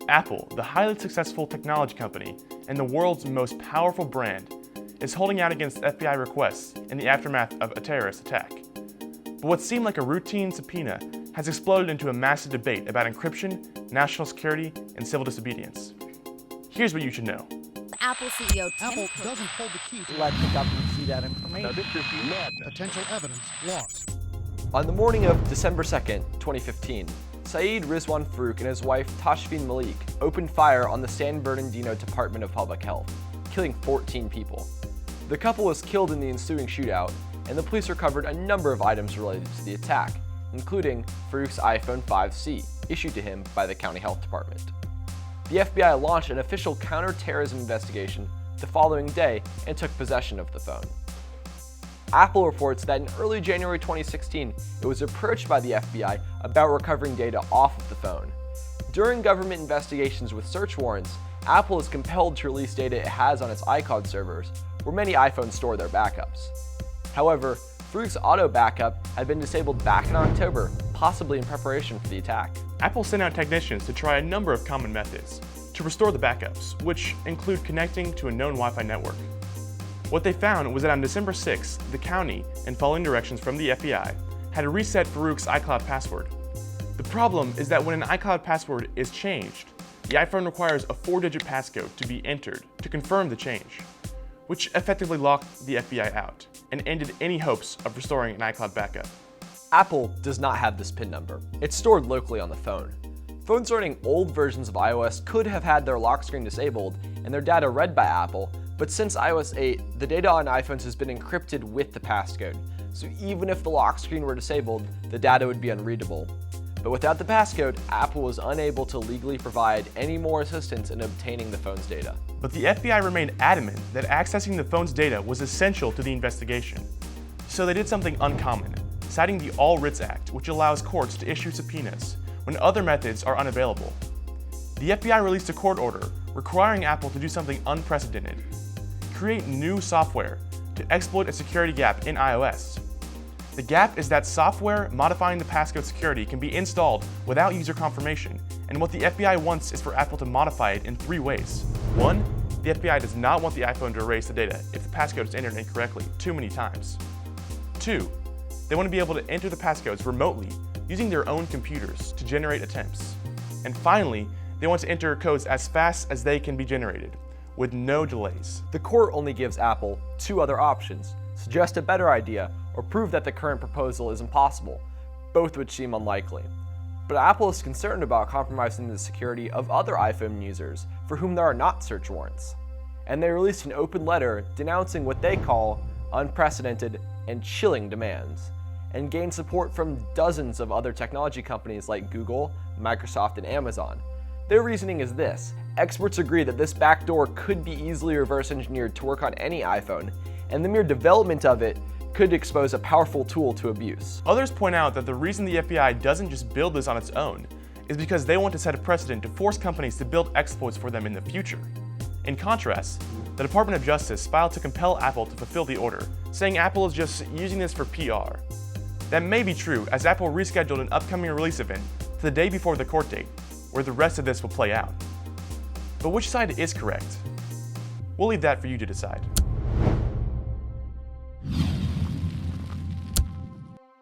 Apple, the highly successful technology company and the world's most powerful brand, is holding out against FBI requests in the aftermath of a terrorist attack. But what seemed like a routine subpoena has exploded into a massive debate about encryption, national security, and civil disobedience. Here's what you should know. Apple CEO Apple doesn't hold the key let the government see that information. Now, this is madness. potential evidence lost. On the morning of December 2nd, 2015, Saeed Rizwan Farouk and his wife Tashfeen Malik opened fire on the San Bernardino Department of Public Health, killing 14 people. The couple was killed in the ensuing shootout, and the police recovered a number of items related to the attack, including Farouk's iPhone 5C, issued to him by the county health department. The FBI launched an official counterterrorism investigation the following day and took possession of the phone. Apple reports that in early January 2016, it was approached by the FBI about recovering data off of the phone. During government investigations with search warrants, Apple is compelled to release data it has on its iCloud servers, where many iPhones store their backups. However, Farouk's auto backup had been disabled back in October, possibly in preparation for the attack. Apple sent out technicians to try a number of common methods to restore the backups, which include connecting to a known Wi-Fi network. What they found was that on December 6th, the county, and following directions from the FBI, had to reset Farouk's iCloud password. The problem is that when an iCloud password is changed, the iPhone requires a 4-digit passcode to be entered to confirm the change, which effectively locked the FBI out and ended any hopes of restoring an iCloud backup. Apple does not have this PIN number. It's stored locally on the phone. Phones running old versions of iOS could have had their lock screen disabled and their data read by Apple, but since iOS 8, the data on iPhones has been encrypted with the passcode, so even if the lock screen were disabled, the data would be unreadable. But without the passcode, Apple was unable to legally provide any more assistance in obtaining the phone's data. But the FBI remained adamant that accessing the phone's data was essential to the investigation. So they did something uncommon, citing the All Writs Act, which allows courts to issue subpoenas when other methods are unavailable. The FBI released a court order requiring Apple to do something unprecedented: create new software to exploit a security gap in iOS. The gap is that software modifying the passcode security can be installed without user confirmation, and what the FBI wants is for Apple to modify it in 3 ways. 1, the FBI does not want the iPhone to erase the data if the passcode is entered incorrectly too many times. 2, they want to be able to enter the passcodes remotely using their own computers to generate attempts. And finally, they want to enter codes as fast as they can be generated, with no delays. The court only gives Apple 2 other options: suggest a better idea or prove that the current proposal is impossible, both which seem unlikely. But Apple is concerned about compromising the security of other iPhone users for whom there are not search warrants. And they released an open letter denouncing what they call unprecedented and chilling demands, and gained support from dozens of other technology companies like Google, Microsoft, and Amazon. Their reasoning is this: experts agree that this backdoor could be easily reverse engineered to work on any iPhone, and the mere development of it could expose a powerful tool to abuse. Others point out that the reason the FBI doesn't just build this on its own is because they want to set a precedent to force companies to build exploits for them in the future. In contrast, the Department of Justice filed to compel Apple to fulfill the order, saying Apple is just using this for PR. That may be true, as Apple rescheduled an upcoming release event to the day before the court date, where the rest of this will play out. But which side is correct? We'll leave that for you to decide.